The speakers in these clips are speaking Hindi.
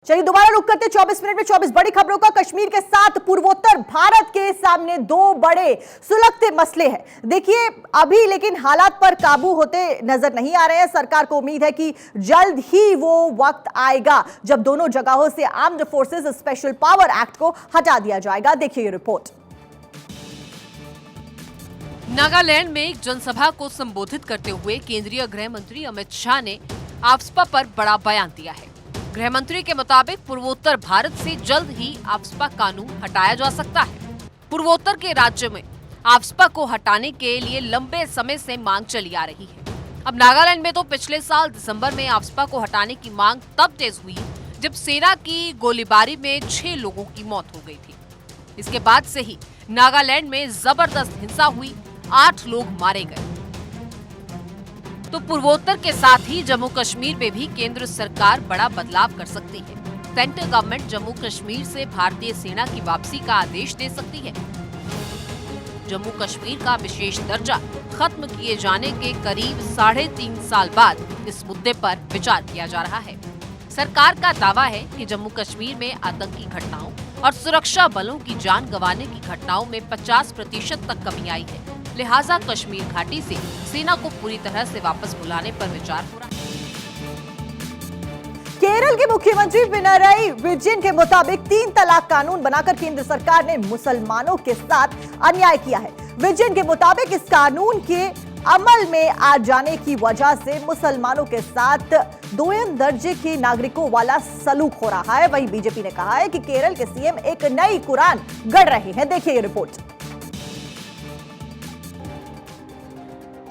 चलिए दोबारा रुक करते 24 मिनट में 24 बड़ी खबरों का। कश्मीर के साथ पूर्वोत्तर भारत के सामने दो बड़े सुलगते मसले हैं। देखिए अभी लेकिन हालात पर काबू होते नजर नहीं आ रहे हैं। सरकार को उम्मीद है कि जल्द ही वो वक्त आएगा जब दोनों जगहों से armed forces special power act को हटा दिया जाएगा। देखिए ये रिपोर्ट। नागालैंड में एक जनसभा को संबोधित करते हुए केंद्रीय गृह मंत्री अमित शाह ने आफ्सपा पर बड़ा बयान दिया है। गृह मंत्री के मुताबिक पूर्वोत्तर भारत से जल्द ही आफ्सपा कानून हटाया जा सकता है। पूर्वोत्तर के राज्य में आफ्सपा को हटाने के लिए लंबे समय से मांग चली आ रही है। अब नागालैंड में तो पिछले साल दिसंबर में आफ्सपा को हटाने की मांग तब तेज हुई जब सेना की गोलीबारी में 6 लोगों की मौत हो गई थी। इसके बाद से ही नागालैंड में जबरदस्त हिंसा हुई, 8 लोग मारे गए। तो पूर्वोत्तर के साथ ही जम्मू कश्मीर में भी केंद्र सरकार बड़ा बदलाव कर सकती है। सेंट्रल गवर्नमेंट जम्मू कश्मीर से भारतीय सेना की वापसी का आदेश दे सकती है। जम्मू कश्मीर का विशेष दर्जा खत्म किए जाने के करीब 3.5 साल बाद इस मुद्दे पर विचार किया जा रहा है। सरकार का दावा है कि जम्मू कश्मीर में आतंकी घटनाओं और सुरक्षा बलों की जान गंवाने की घटनाओं में 50% तक कमी आई है। लिहाजा कश्मीर घाटी से सेना को पूरी तरह से वापस बुलाने पर विचार हो रहा है। केरल के मुख्यमंत्री पिनराई विजयन के मुताबिक 3 तलाक कानून बनाकर केंद्र सरकार ने मुसलमानों के साथ अन्याय किया है। विजयन के मुताबिक इस कानून के अमल में आ जाने की वजह से मुसलमानों के साथ दोयम दर्जे के नागरिकों वाला सलूक हो रहा है। वहीं बीजेपी ने कहा है कि केरल के सीएम एक नई कुरान गढ़ रहे हैं। देखिए ये रिपोर्ट।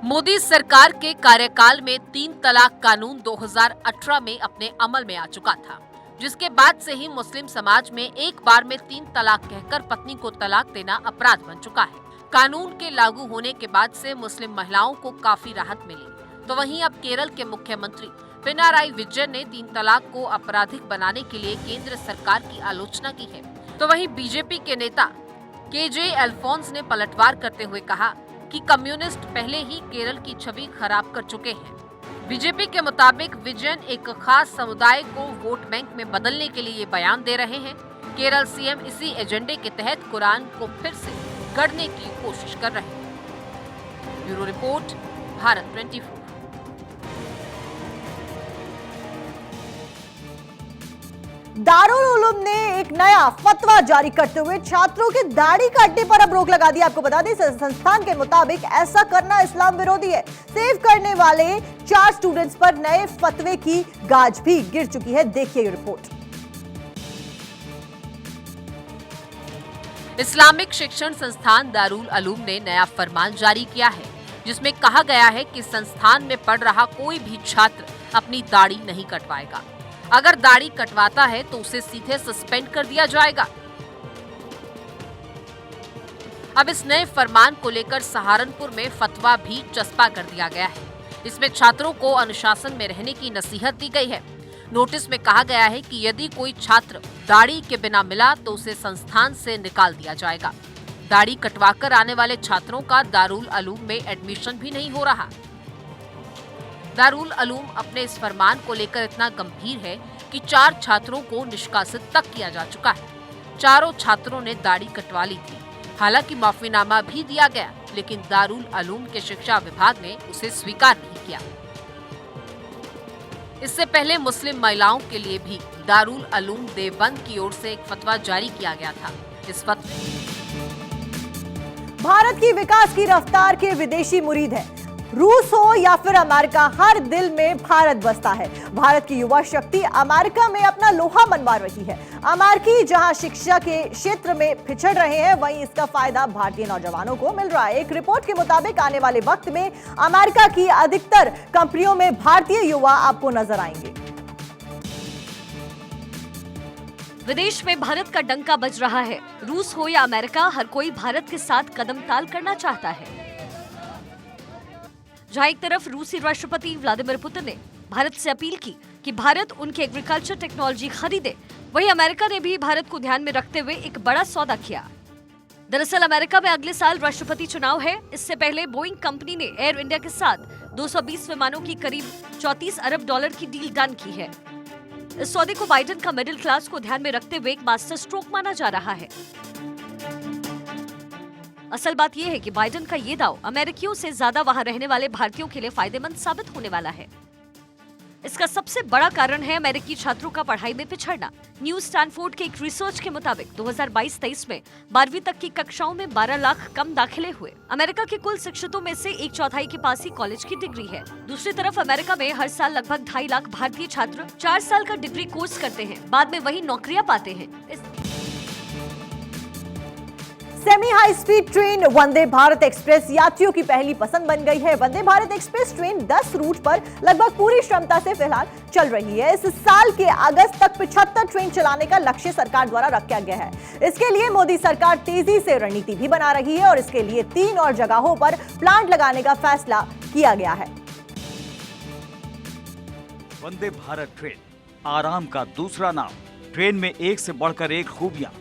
मोदी सरकार के कार्यकाल में 3 तलाक कानून 2018 में अपने अमल में आ चुका था, जिसके बाद से ही मुस्लिम समाज में एक बार में 3 तलाक कहकर पत्नी को तलाक देना अपराध बन चुका है। कानून के लागू होने के बाद से मुस्लिम महिलाओं को काफी राहत मिली। तो वहीं अब केरल के मुख्यमंत्री पिनाराई विजयन ने 3 तलाक को आपराधिक बनाने के लिए केंद्र सरकार की आलोचना की है। तो वहीं बीजेपी के नेता केजे अल्फोंस ने पलटवार करते हुए कहा कि कम्युनिस्ट पहले ही केरल की छवि खराब कर चुके हैं। बीजेपी के मुताबिक विजयन एक खास समुदाय को वोट बैंक में बदलने के लिए बयान दे रहे हैं। केरल सीएम इसी एजेंडे के तहत कुरान को फिर से गढ़ने की कोशिश कर रहे हैं। Bureau report, Bharat 24। दारुल उलूम ने एक नया फतवा जारी करते हुए छात्रों के दाढ़ी काटने पर अब रोक लगा दी। आपको बता दें संस्थान के मुताबिक ऐसा करना इस्लाम विरोधी है। सेव करने वाले 4 स्टूडेंट्स पर नए फतवे की गाज भी गिर चुकी है। देखिए ये रिपोर्ट। इस्लामिक शिक्षण संस्थान दारुल उलूम ने नया फरमान जारी किया है, जिसमें कहा गया है कि संस्थान में पढ़ रहा कोई भी छात्र अपनी दाढ़ी नहीं कटवाएगा। अगर दाढ़ी कटवाता है तो उसे सीधे सस्पेंड कर दिया जाएगा। अब इस नए फरमान को लेकर सहारनपुर में फतवा भी चस्पा कर दिया गया है। इसमें छात्रों को अनुशासन में रहने की नसीहत दी गई है। नोटिस में कहा गया है कि यदि कोई छात्र दाढ़ी के बिना मिला तो उसे संस्थान से निकाल दिया जाएगा। दाढ़ी कटवाकर आने वाले छात्रों का दारुल उलूम में एडमिशन भी नहीं हो रहा। दारुल उलूम अपने इस फरमान को लेकर इतना गंभीर है कि 4 छात्रों को निष्कासित तक किया जा चुका है। चारों छात्रों ने दाढ़ी कटवा ली थी। हालांकि माफीनामा भी दिया गया, लेकिन दारुल उलूम के शिक्षा विभाग ने उसे स्वीकार नहीं किया। इससे पहले मुस्लिम महिलाओं के लिए भी दारुल उलूम देवबंद की ओर से एक फतवा जारी किया गया था। इस फतवे भारत की विकास की रफ्तार के विदेशी मुरीद हैं। रूस हो या फिर अमेरिका, हर दिल में भारत बसता है। भारत की युवा शक्ति अमेरिका में अपना लोहा मनवा रही है। अमेरिकी जहां शिक्षा के क्षेत्र में पिछड़ रहे हैं, वहीं इसका फायदा भारतीय नौजवानों को मिल रहा है। एक रिपोर्ट के मुताबिक आने वाले वक्त में अमेरिका की अधिकतर कंपनियों में भारतीय युवा आपको नजर आएंगे। विदेश में भारत का डंका बज रहा है। रूस हो या अमेरिका, हर कोई भारत के साथ कदम ताल करना चाहता है। जहां एक तरफ रूसी राष्ट्रपति व्लादिमीर पुतिन ने भारत से अपील की कि भारत उनकी एग्रीकल्चर टेक्नोलॉजी खरीदे, वहीं अमेरिका ने भी भारत को ध्यान में रखते हुए एक बड़ा सौदा किया। दरअसल अमेरिका में अगले साल राष्ट्रपति चुनाव है। इससे पहले बोइंग कंपनी ने एयर इंडिया के साथ 220 विमानों की करीब $34 अरब की डील डन की है। इस सौदे को बाइडेन का मिडिल क्लास को ध्यान में रखते हुए एक मास्टर स्ट्रोक माना जा रहा है। असल बात यह है कि बाइडेन का ये दाव अमेरिकियों से ज्यादा वहां रहने वाले भारतीयों के लिए फायदेमंद साबित होने वाला है। इसका सबसे बड़ा कारण है अमेरिकी छात्रों का पढ़ाई में पिछड़ना। न्यू स्टैनफोर्ड के एक रिसर्च के मुताबिक 2022-23 में 12वीं तक की कक्षाओं में 12 लाख कम दाखिले हुए। अमेरिका के कुल शिक्षितों में से 1/4 के पास ही कॉलेज की डिग्री है। दूसरी तरफ अमेरिका में हर साल लगभग 2.5 लाख भारतीय छात्र 4 साल का डिग्री कोर्स करते हैं, बाद में वही नौकरियां पाते हैं। Semi high speed train Vande Bharat express यात्रियों की पहली पसंद बन गई है। Vande Bharat express train 10 root पर लगभग पूरी क्षमता से फिलहाल चल रही है। इस साल के अगस्त तक 75 ट्रेन चलाने का लक्ष्य सरकार द्वारा रखा गया है। इसके लिए मोदी सरकार तेजी से रणनीति भी बना रही है और इसके लिए 3 और जगहों पर प्लांट लगाने का फैसला किया गया है। वंदे भारत ट्रेन आराम का दूसरा नाम। ट्रेन में एक से बढ़कर एक खूबियां।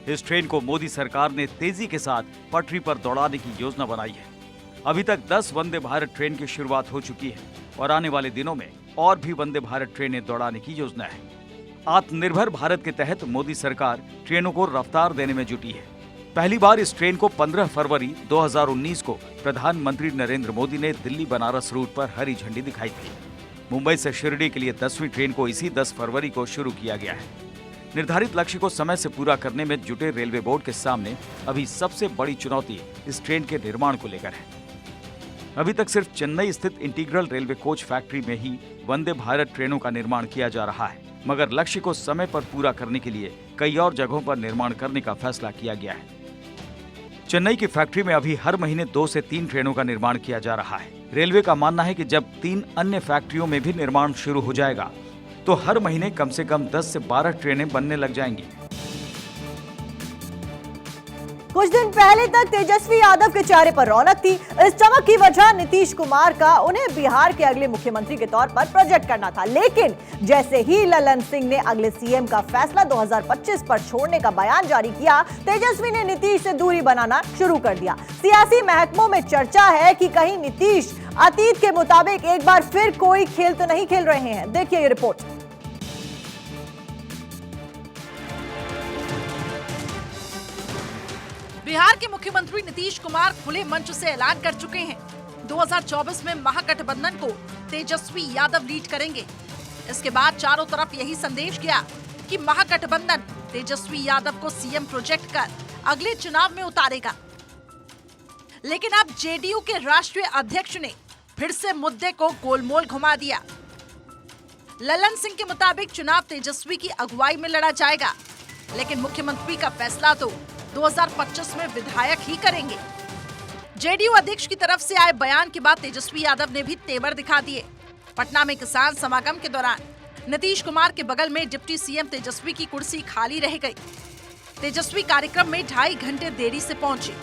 इस ट्रेन को मोदी सरकार ने तेजी के साथ पटरी पर दौड़ाने की योजना बनाई है। अभी तक 10 वंदे भारत ट्रेन की शुरुआत हो चुकी है और आने वाले दिनों में और भी वंदे भारत ट्रेनें दौड़ाने की योजना है। आत्मनिर्भर भारत के तहत मोदी सरकार ट्रेनों को रफ्तार देने में जुटी है। पहली बार इस ट्रेन को 15 फरवरी 2019 को प्रधानमंत्री नरेंद्र मोदी ने दिल्ली बनारस रूट पर हरी झंडी दिखाई थी। मुंबई से शिरडी के लिए 10वीं ट्रेन को इसी 10 फरवरी को शुरू किया गया है। निर्धारित लक्ष्य को समय से पूरा करने में जुटे रेलवे बोर्ड के सामने अभी सबसे बड़ी चुनौती इस ट्रेन के निर्माण को लेकर है। अभी तक सिर्फ चेन्नई स्थित इंटीग्रल रेलवे कोच फैक्ट्री में ही वंदे भारत ट्रेनों का निर्माण किया जा रहा है, मगर लक्ष्य को समय पर पूरा करने के लिए कई और जगहों पर निर्माण करने का फैसला किया गया है। चेन्नई की फैक्ट्री में अभी हर महीने 2 से 3 ट्रेनों का निर्माण किया जा रहा है। रेलवे का मानना है कि जब 3 अन्य फैक्ट्रियों में भी निर्माण शुरू हो जाएगा तो हर महीने कम से कम 10 से 12 ट्रेनें बनने लग जाएंगी। कुछ दिन पहले तक तेजस्वी यादव के चेहरे पर रौनक थी। इस चमक की वजह नीतीश कुमार का उन्हें बिहार के अगले मुख्यमंत्री के तौर पर प्रोजेक्ट करना था, लेकिन जैसे ही ललन सिंह ने अगले सीएम का फैसला 2025 पर छोड़ने का बयान जारी किया, तेजस्वी ने नीतीश से दूरी बनाना शुरू कर दिया। सियासी महकमों में चर्चा है कि कहीं नीतीश अतीत के मुताबिक एक बार फिर कोई खेल तो नहीं खेल रहे हैं। देखिए ये रिपोर्ट। बिहार के मुख्यमंत्री नीतीश कुमार खुले मंच से ऐलान कर चुके हैं 2024 में महागठबंधन को तेजस्वी यादव लीड करेंगे। इसके बाद चारों तरफ यही संदेश गया कि महागठबंधन तेजस्वी यादव को सीएम प्रोजेक्ट कर अगले चुनाव में उतारेगा। लेकिन अब जेडीयू के राष्ट्रीय अध्यक्ष ने फिर से मुद्दे को गोलमोल घुमा दिया। ललन सिंह के मुताबिक चुनाव तेजस्वी की अगुवाई में लड़ा जाएगा, लेकिन मुख्यमंत्री का फैसला तो 2025 में विधायक ही करेंगे। जेडीयू अध्यक्ष की तरफ से आए बयान के बाद तेजस्वी यादव ने भी तेवर दिखा दिए। पटना में किसान समागम के दौरान नीतीश कुमार के बगल में डिप्टी सीएम तेजस्वी की कुर्सी खाली रह गई। तेजस्वी कार्यक्रम में 2.5 घंटे देरी से पहुंचे।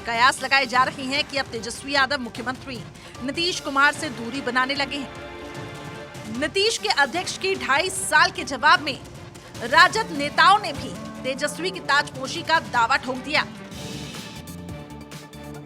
कयास लगाए जा रहे हैं कि अब तेजस्वी यादव मुख्यमंत्री नीतीश कुमार से दूरी बनाने लगे हैं। नीतीश के अध्यक्ष की 2.5 साल के जवाब में राजद नेताओं ने भी तेजस्वी की ताजपोशी का दावा ठोक दिया।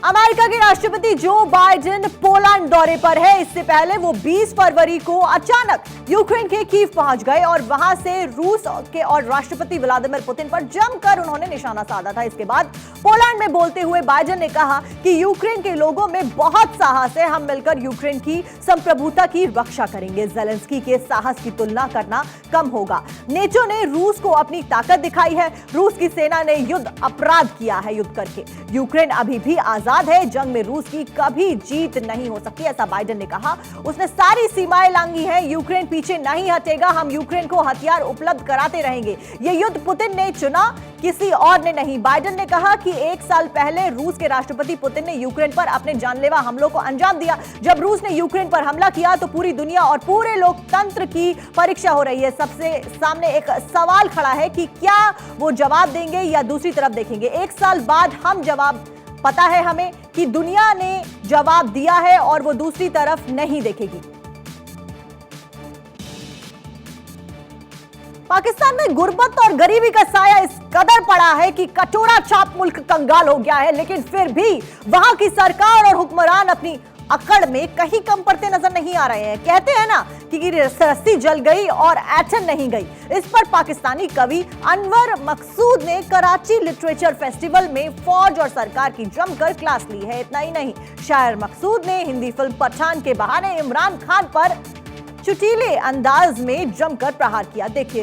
अमेरिका के राष्ट्रपति जो बाइडेन पोलैंड दौरे पर है। इससे पहले वो 20 फरवरी को अचानक यूक्रेन के कीव पहुंच गए और वहां से रूस के और राष्ट्रपति व्लादिमीर पुतिन पर जमकर उन्होंने निशाना साधा था। इसके बाद पोलैंड में बोलते हुए बाइडेन ने कहा कि यूक्रेन के लोगों में बहुत साहस है, हम मिलकर यूक्रेन की संप्रभुता की रक्षा करेंगे। ज़ेलेंस्की के साहस की तुलना करना कम होगा। नेटो ने रूस को अपनी ताकत दिखाई है। रूस की सेना ने युद्ध अपराध किया है। युद्ध करके यूक्रेन अभी भी आजाद है। जंग में रूस की कभी जीत नहीं हो सकती, ऐसा बाइडेन ने कहा। उसने सारी सीमाएं लांघी हैं। यूक्रेन पीछे नहीं हटेगा। हम यूक्रेन को हथियार उपलब्ध कराते रहेंगे। ये युद्ध पुतिन ने चुना, किसी और ने नहीं। बाइडेन ने कहा कि 1 साल पहले रूस के राष्ट्रपति पुतिन ने यूक्रेन पर अपने जानलेवा हमलों को अंजाम दिया। जब रूस ने यूक्रेन पर हमला किया तो पूरी दुनिया और पूरे लोकतंत्र की परीक्षा हो रही है। सबसे सामने एक सवाल खड़ा है कि क्या वो जवाब देंगे या दूसरी तरफ देखेंगे। 1 साल बाद हम जवाब, पता है हमें कि दुनिया ने जवाब दिया है और वो दूसरी तरफ नहीं देखेगी। पाकिस्तान में गुर्बत और गरीबी का साया इस कदर पड़ा है कि कटोरा छाप मुल्क कंगाल हो गया है, लेकिन फिर भी वहां की सरकार और हुक्मरान अपनी अकड़ में कहीं कम पड़ते नजर नहीं आ रहे हैं। कहते हैं ना कि रस्सी जल गई और एटम नहीं गई। इस पर पाकिस्तानी कवि अनवर मकसूद ने कराची लिटरेचर फेस्टिवल में फौज और सरकार की जमकर क्लास ली है। इतना ही नहीं, शायर मकसूद ने हिंदी फिल्म पठान के बहाने इमरान खान पर चुटीले अंदाज में जमकर प्रहार किया। देखिए।